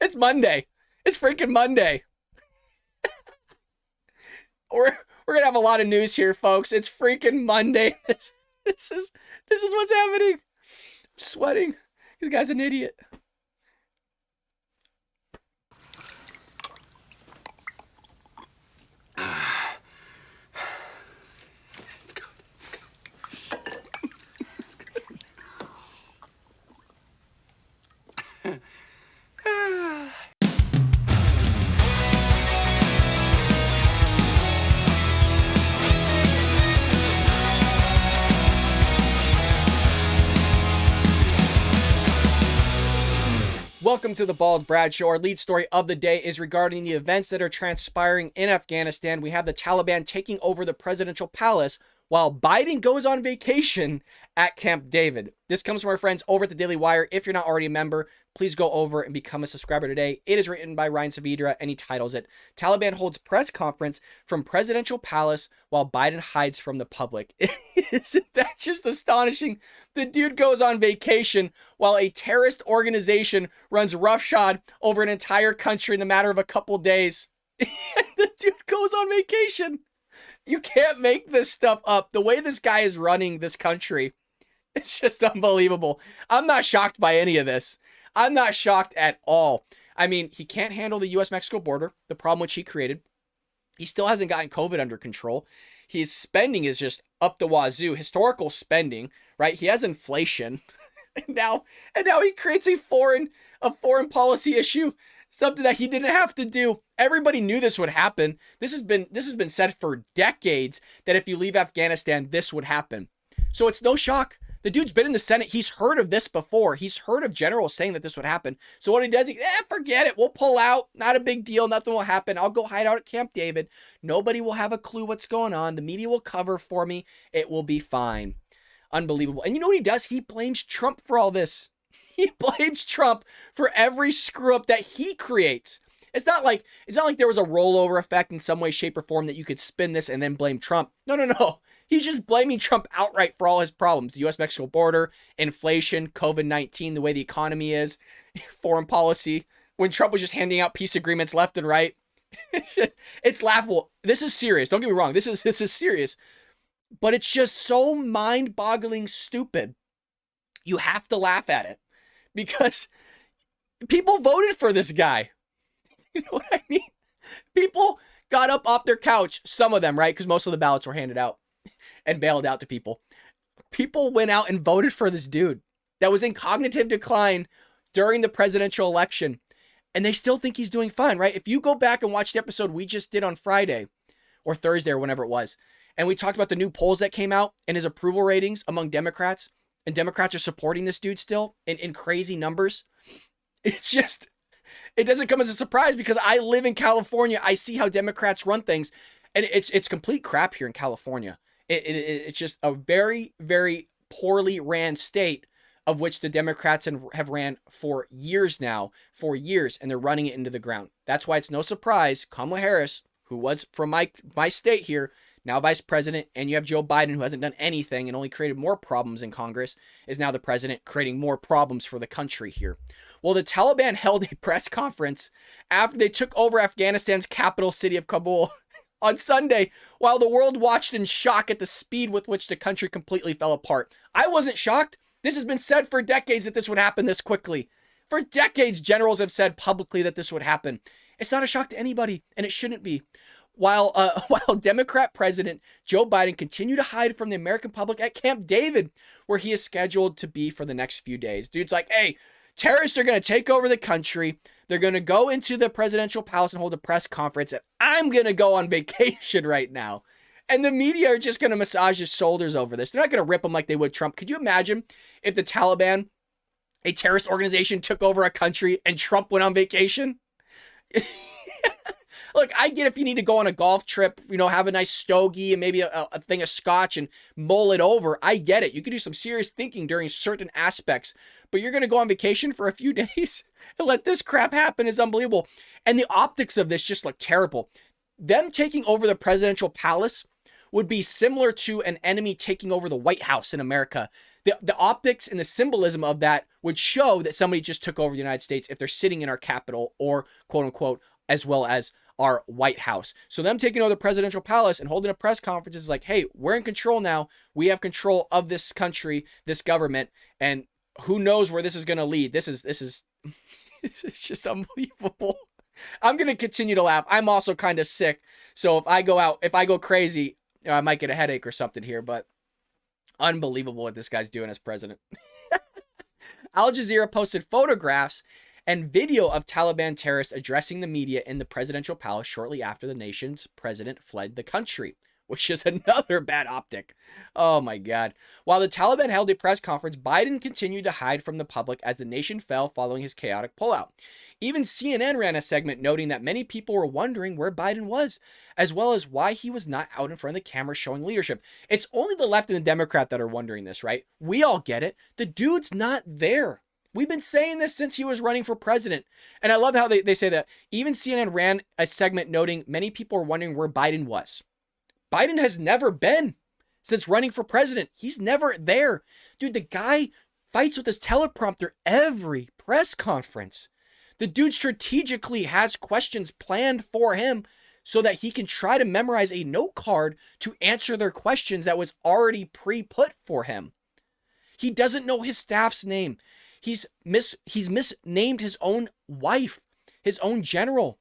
It's Monday. It's freaking Monday. We're gonna have a lot of news here, folks. It's freaking Monday. This is what's happening. I'm sweating. This guy's an idiot. It's good. It's good. It's good. Welcome to the Bald Brad Show. Our lead story of the day is regarding the events that are transpiring in Afghanistan. We have the Taliban taking over the presidential palace while Biden goes on vacation at Camp David. This comes from our friends over at the Daily Wire. If you're not already a member, please go over and become a subscriber today. It is written by Ryan Saavedra, and he titles it, Taliban holds press conference from presidential palace while Biden hides from the public. Isn't that just astonishing? The dude goes on vacation while a terrorist organization runs roughshod over an entire country in the matter of a couple days. The dude goes on vacation. You can't make this stuff up. The way this guy is running this country, it's just unbelievable. I'm not shocked by any of this. I'm not shocked at all. I mean, he can't handle the U.S.-Mexico border, the problem which he created. He still hasn't gotten COVID under control. His spending is just up the wazoo, historical spending, right? He has inflation. and now he creates a foreign policy issue. Something that he didn't have to do. Everybody knew this would happen. This has been said for decades that if you leave Afghanistan, this would happen. So it's no shock. The dude's been in the Senate. He's heard of this before. He's heard of generals saying that this would happen. So what he does, forget it. We'll pull out. Not a big deal. Nothing will happen. I'll go hide out at Camp David. Nobody will have a clue what's going on. The media will cover for me. It will be fine. Unbelievable. And you know what he does? He blames Trump for all this. He blames Trump for every screw up that he creates. It's not like there was a rollover effect in some way, shape, or form that you could spin this and then blame Trump. No. He's just blaming Trump outright for all his problems. The U.S.-Mexico border, inflation, COVID-19, the way the economy is, foreign policy, when Trump was just handing out peace agreements left and right. It's laughable. This is serious. Don't get me wrong. This is serious. But it's just so mind-boggling stupid. You have to laugh at it. Because people voted for this guy. You know what I mean? People got up off their couch, some of them, right? Because most of the ballots were handed out and bailed out to people. People went out and voted for this dude that was in cognitive decline during the presidential election. And they still think he's doing fine, right? If you go back and watch the episode we just did on Friday or Thursday or whenever it was, and we talked about the new polls that came out and his approval ratings among Democrats, and Democrats are supporting this dude still in crazy numbers. It's just, it doesn't come as a surprise because I live in California. I see how Democrats run things, and it's complete crap here in California. It's just a very, very poorly ran state of which the Democrats have ran for years now, and they're running it into the ground. That's why it's no surprise Kamala Harris, who was from my state here, now vice president, and you have Joe Biden, who hasn't done anything and only created more problems in Congress, is now the president, creating more problems for the country here. Well, the Taliban held a press conference after they took over Afghanistan's capital city of Kabul on Sunday, while the world watched in shock at the speed with which the country completely fell apart. I wasn't shocked. This has been said for decades that this would happen this quickly. For decades, generals have said publicly that this would happen. It's not a shock to anybody, and it shouldn't be. While Democrat President Joe Biden continued to hide from the American public at Camp David, where he is scheduled to be for the next few days. Dude's like, hey, terrorists are going to take over the country. They're going to go into the presidential palace and hold a press conference, and I'm going to go on vacation right now. And the media are just going to massage his shoulders over this. They're not going to rip him like they would Trump. Could you imagine if the Taliban, a terrorist organization, took over a country and Trump went on vacation? Look, I get if you need to go on a golf trip, have a nice stogie and maybe a thing of scotch and mull it over. I get it. You can do some serious thinking during certain aspects, but you're going to go on vacation for a few days and let this crap happen is unbelievable. And the optics of this just look terrible. Them taking over the presidential palace would be similar to an enemy taking over the White House in America. the optics and the symbolism of that would show that somebody just took over the United States if they're sitting in our capital, or quote unquote, as well as our White House. So them taking over the presidential palace and holding a press conference is like, hey, we're in control now. We have control of this country, this government, and who knows where this is going to lead. This is it's just unbelievable. I'm going to continue to laugh. I'm also kind of sick. So if I go crazy, I might get a headache or something here, but unbelievable what this guy's doing as president. Al Jazeera posted photographs and video of Taliban terrorists addressing the media in the presidential palace shortly after the nation's president fled the country, which is another bad optic. Oh my God. While the Taliban held a press conference, Biden continued to hide from the public as the nation fell following his chaotic pullout. Even CNN ran a segment noting that many people were wondering where Biden was, as well as why he was not out in front of the camera showing leadership. It's only the left and the Democrat that are wondering this, right? We all get it. The dude's not there. We've been saying this since he was running for president. And I love how they say that. Even CNN ran a segment noting many people were wondering where Biden was. Biden has never been since running for president. He's never there. Dude, the guy fights with his teleprompter every press conference. The dude strategically has questions planned for him so that he can try to memorize a note card to answer their questions that was already pre-put for him. He doesn't know his staff's name. He's misnamed his own wife, his own general.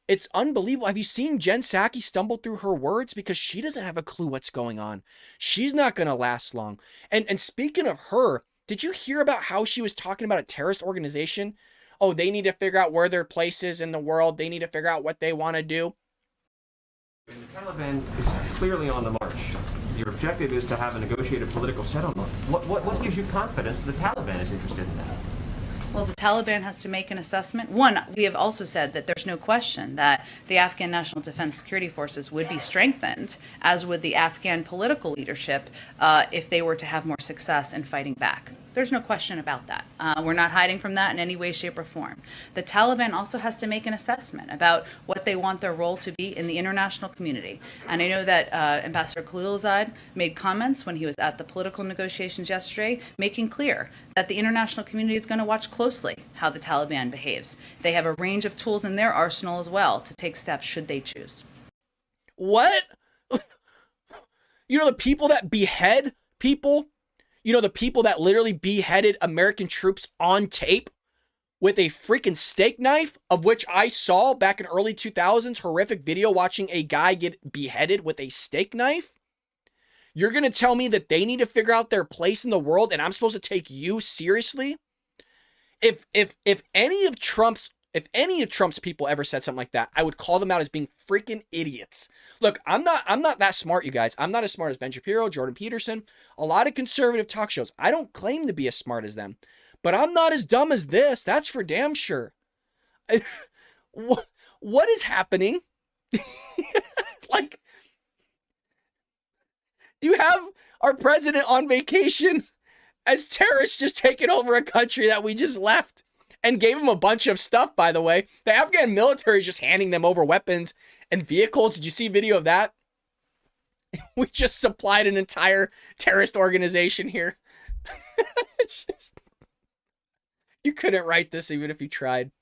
It's unbelievable. Have you seen Jen Psaki stumble through her words? Because she doesn't have a clue what's going on. She's not going to last long. And speaking of her, did you hear about how she was talking about a terrorist organization? Oh, they need to figure out where their place is in the world. They need to figure out what they want to do. The Taliban is clearly on the march. Your objective is to have a negotiated political settlement. What gives you confidence that the Taliban is interested in that? Well, the Taliban has to make an assessment. One, we have also said that there's no question that the Afghan National Defense Security Forces would be strengthened, as would the Afghan political leadership, if they were to have more success in fighting back. There's no question about that. We're not hiding from that in any way, shape, or form. The Taliban also has to make an assessment about what they want their role to be in the international community. And I know that Ambassador Khalilzad made comments when he was at the political negotiations yesterday, making clear that the international community is going to watch closely how the Taliban behaves. They have a range of tools in their arsenal as well to take steps should they choose. What? You know, the people that behead people? You know, the people that literally beheaded American troops on tape with a freaking steak knife, of which I saw back in early 2000s, horrific video watching a guy get beheaded with a steak knife? You're going to tell me that they need to figure out their place in the world and I'm supposed to take you seriously? If any of Trump's people ever said something like that, I would call them out as being freaking idiots. Look, I'm not that smart, you guys. I'm not as smart as Ben Shapiro, Jordan Peterson, a lot of conservative talk shows. I don't claim to be as smart as them, but I'm not as dumb as this. That's for damn sure. What is happening? Like, you have our president on vacation as terrorists just taking over a country that we just left. And gave them a bunch of stuff, by the way. The Afghan military is just handing them over weapons and vehicles. Did you see video of that? We just supplied an entire terrorist organization here. It's just, you couldn't write this even if you tried.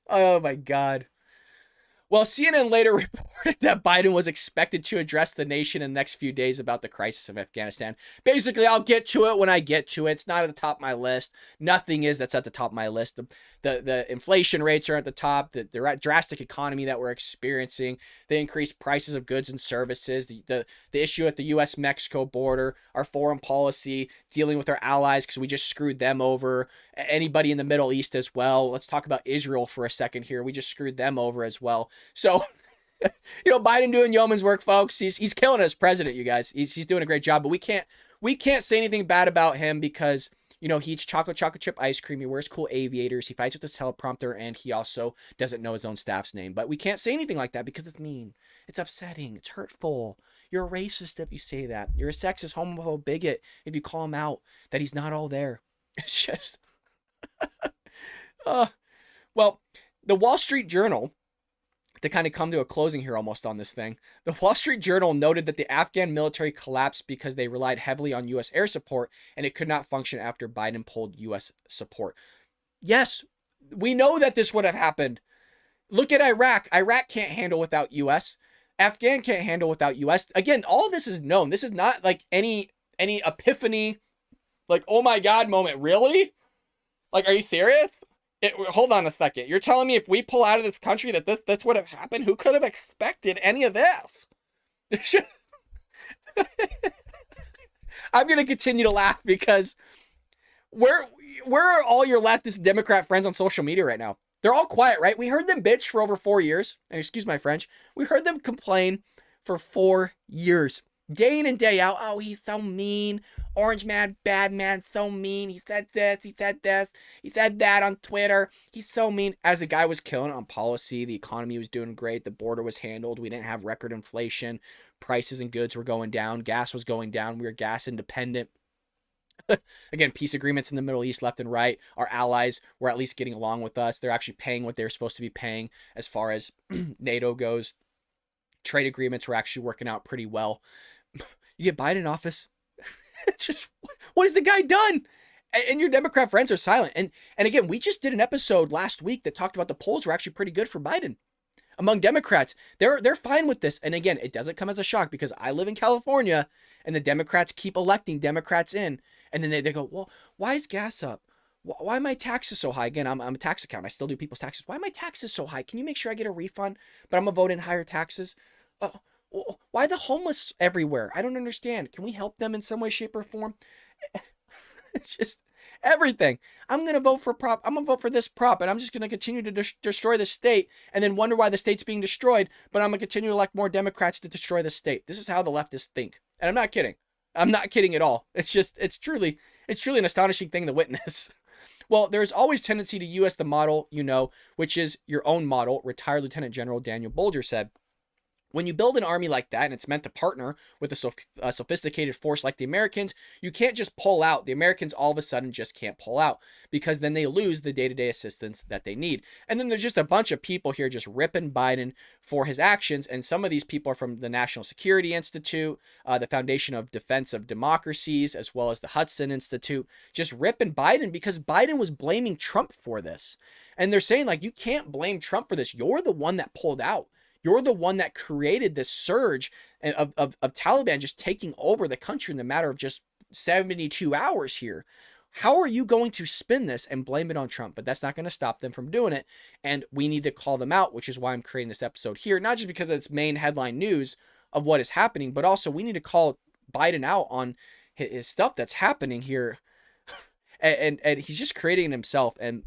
Oh my God. Well, CNN later reported that Biden was expected to address the nation in the next few days about the crisis of Afghanistan. Basically, I'll get to it when I get to it. It's not at the top of my list. Nothing is that's at the top of my list. The inflation rates are at the top. The drastic economy that we're experiencing, the increased prices of goods and services, the issue at the U.S.-Mexico border, our foreign policy, dealing with our allies because we just screwed them over, anybody in the Middle East as well. Let's talk about Israel for a second here. We just screwed them over as well. So, you know, Biden doing yeoman's work, folks. He's killing it as president, you guys. He's doing a great job, but we can't say anything bad about him because, you know, he eats chocolate chip ice cream. He wears cool aviators. He fights with his teleprompter, and he also doesn't know his own staff's name. But we can't say anything like that because it's mean. It's upsetting. It's hurtful. You're a racist if you say that. You're a sexist, homophobe, bigot if you call him out that he's not all there. It's just, well, the Wall Street Journal to kind of come to a closing here almost on this thing, the Wall Street Journal noted that the Afghan military collapsed because they relied heavily on U.S. air support and it could not function after Biden pulled U.S. support. Yes, we know that this would have happened. Look at Iraq. Iraq can't handle without U.S. Afghan can't handle without U.S. Again, all of this is known. This is not like any epiphany, like, oh my God moment. Really? Like, are you serious? Hold on a second. You're telling me if we pull out of this country that this would have happened? Who could have expected any of this? I'm going to continue to laugh because where are all your leftist Democrat friends on social media right now? They're all quiet, right? We heard them bitch for over 4 years. And excuse my French. We heard them complain for 4 years. Day in and day out. Oh, he's so mean. Orange man, bad man, so mean. He said this, he said this, he said that on Twitter. He's so mean. As the guy was killing on policy, the economy was doing great. The border was handled. We didn't have record inflation. Prices and goods were going down. Gas was going down. We were gas independent. Again, peace agreements in the Middle East left and right. Our allies were at least getting along with us. They're actually paying what they're supposed to be paying as far as NATO goes. Trade agreements were actually working out pretty well. You get Biden in office. It's just, what has the guy done? And your Democrat friends are silent. And again, we just did an episode last week that talked about the polls were actually pretty good for Biden. Among Democrats, they're fine with this. And again, it doesn't come as a shock because I live in California and the Democrats keep electing Democrats in. And then they go, well, why is gas up? Why are my taxes so high? Again, I'm a tax accountant. I still do people's taxes. Why are my taxes so high? Can you make sure I get a refund? But I'm going to vote in higher taxes. Why the homeless everywhere? I don't understand. Can we help them in some way, shape, or form? It's just everything. I'm going to vote for prop. I'm going to vote for this prop, and I'm just going to continue to destroy the state and then wonder why the state's being destroyed, but I'm going to continue to elect more Democrats to destroy the state. This is how the leftists think. And I'm not kidding. I'm not kidding at all. It's truly an astonishing thing to witness. Well, there's always tendency to use the model, which is your own model, retired Lieutenant General Daniel Bolger said. When you build an army like that and it's meant to partner with a sophisticated force like the Americans, you can't just pull out. The Americans all of a sudden just can't pull out because then they lose the day-to-day assistance that they need. And then there's just a bunch of people here just ripping Biden for his actions. And some of these people are from the National Security Institute, the Foundation of Defense of Democracies, as well as the Hudson Institute, just ripping Biden because Biden was blaming Trump for this. And they're saying, like, you can't blame Trump for this. You're the one that pulled out. You're the one that created this surge of Taliban just taking over the country in the matter of just 72 hours here. How are you going to spin this and blame it on Trump? But that's not going to stop them from doing it. And we need to call them out, which is why I'm creating this episode here. Not just because it's main headline news of what is happening, but also we need to call Biden out on his stuff that's happening here. and he's just creating it himself. And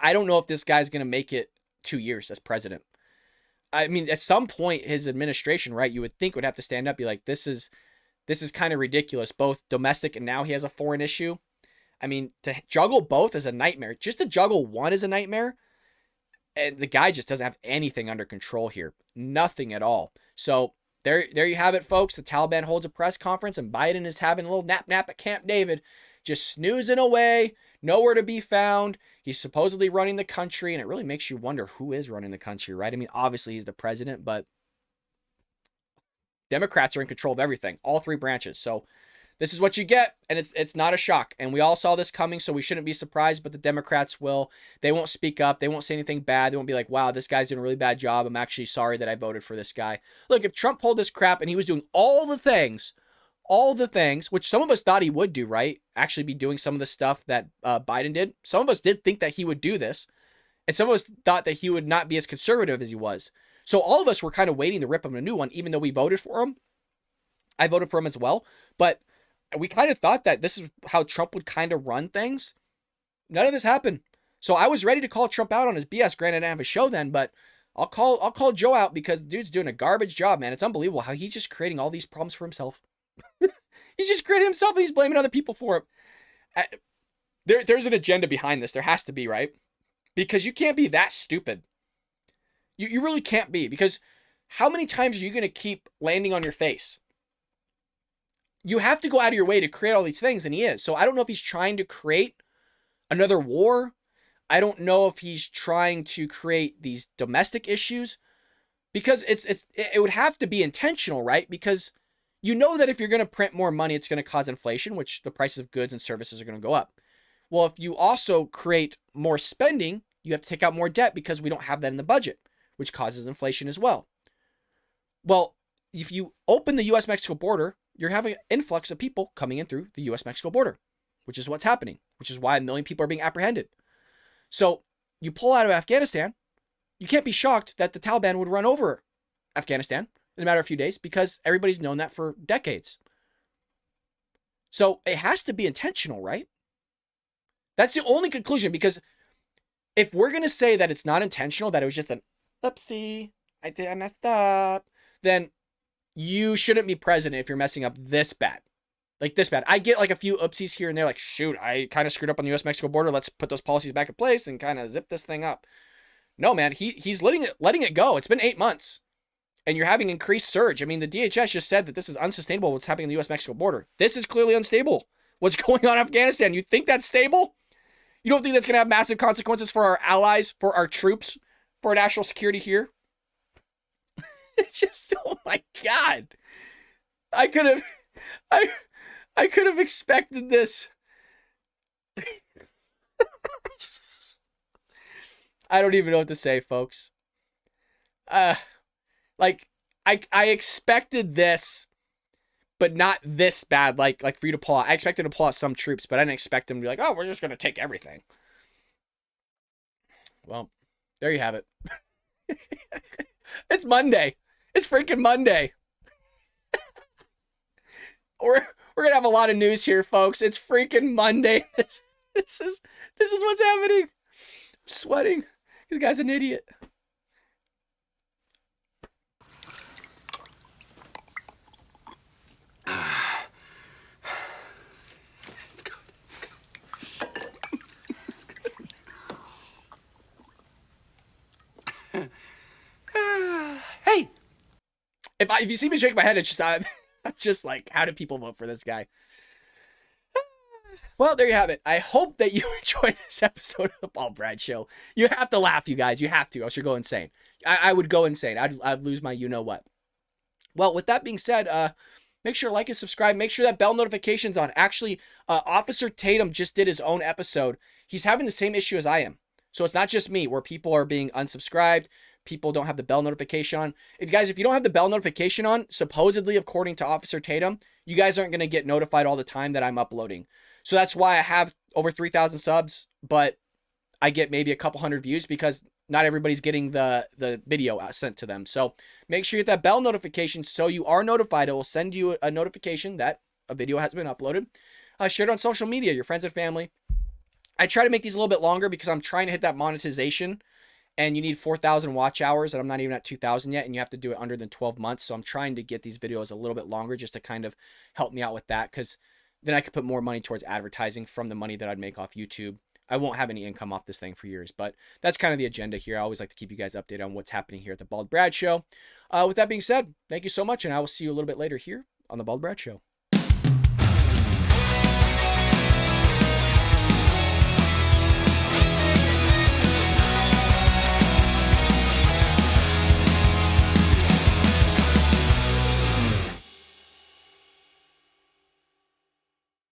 I don't know if this guy's going to make it 2 years as president. I mean, at some point, his administration, right, you would think would have to stand up, be like, this is kind of ridiculous, both domestic and now he has a foreign issue. I mean, to juggle both is a nightmare. Just to juggle one is a nightmare. And the guy just doesn't have anything under control here. Nothing at all. So there you have it, folks. The Taliban holds a press conference and Biden is having a little nap at Camp David, just snoozing away, nowhere to be found. He's supposedly running the country, and it really makes you wonder who is running the country, right? I mean, obviously he's the president, but Democrats are in control of everything, all three branches. So this is what you get, and it's not a shock. And we all saw this coming, so we shouldn't be surprised, but the Democrats they won't speak up. They won't say anything bad. They won't be like, wow, this guy's doing a really bad job. I'm actually sorry that I voted for this guy. Look, if Trump pulled this crap and he was doing all the things, which some of us thought he would do, right? Actually be doing some of the stuff that Biden did. Some of us did think that he would do this. And some of us thought that he would not be as conservative as he was. So all of us were kind of waiting to rip him a new one, even though we voted for him. I voted for him as well. But we kind of thought that this is how Trump would kind of run things. None of this happened. So I was ready to call Trump out on his BS. Granted, I didn't have a show then, but I'll call Joe out because the dude's doing a garbage job, man. It's unbelievable how he's just creating all these problems for himself. He's just creating himself and he's blaming other people for it. There's an agenda behind this. There has to be, right? Because you can't be that stupid. You really can't be, because how many times are you going to keep landing on your face? You have to go out of your way to create all these things, and he is. So I don't know if he's trying to create another war. I don't know if he's trying to create these domestic issues, because it would have to be intentional, right? Because you know that if you're going to print more money, it's going to cause inflation, which the prices of goods and services are going to go up. Well, if you also create more spending, you have to take out more debt because we don't have that in the budget, which causes inflation as well. Well, if you open the U.S.-Mexico border, you're having an influx of people coming in through the U.S.-Mexico border, which is what's happening, which is why 1 million people are being apprehended. So you pull out of Afghanistan, you can't be shocked that the Taliban would run over Afghanistan in a matter of a few days, because everybody's known that for decades. So it has to be intentional, right? That's the only conclusion, because if we're going to say that it's not intentional, that it was just an oopsie, I messed up, then you shouldn't be president if you're messing up this bad. Like this bad. I get like a few oopsies here and there, like, shoot, I kind of screwed up on the U.S.-Mexico border. Let's put those policies back in place and kind of zip this thing up. No, man, he's letting it go. It's been 8 months. And you're having increased surge. I mean, the DHS just said that this is unsustainable, what's happening on the U.S.-Mexico border. This is clearly unstable. What's going on in Afghanistan? You think that's stable? You don't think that's going to have massive consequences for our allies, for our troops, for our national security here? It's just, oh my God. I could have expected this. I don't even know what to say, folks. Like, I expected this, but not this bad. Like for you to pull out. I expected to pull out some troops, but I didn't expect them to be like, oh, we're just going to take everything. Well, there you have it. It's Monday. It's freaking Monday. We're going to have a lot of news here, folks. It's freaking Monday. This is what's happening. I'm sweating. This guy's an idiot. Hey, if you see me shake my head, it's just I'm just like, how do people vote for this guy? Well, there you have it. I hope that you enjoyed this episode of the Paul Brad Show. You have to laugh, you guys. You have to, else you'll go insane. I would go insane. I'd lose my you-know-what. Well, with that being said, make sure to like and subscribe. Make sure that bell notification's on. Actually, Officer Tatum just did his own episode. He's having the same issue as I am. So it's not just me, where people are being unsubscribed. People don't have the bell notification on. If you don't have the bell notification on, supposedly, according to Officer Tatum, you guys aren't going to get notified all the time that I'm uploading. So that's why I have over 3,000 subs, but I get maybe a couple hundred views, because not everybody's getting the video sent to them. So make sure you get that bell notification so you are notified. It will send you a notification that a video has been uploaded. Share it on social media, your friends and family. I try to make these a little bit longer because I'm trying to hit that monetization, and you need 4,000 watch hours, and I'm not even at 2,000 yet, and you have to do it under than 12 months. So I'm trying to get these videos a little bit longer just to kind of help me out with that, because then I could put more money towards advertising from the money that I'd make off YouTube. I won't have any income off this thing for years, but that's kind of the agenda here. I always like to keep you guys updated on what's happening here at the Bald Brad Show. With that being said, thank you so much, and I will see you a little bit later here on the Bald Brad Show.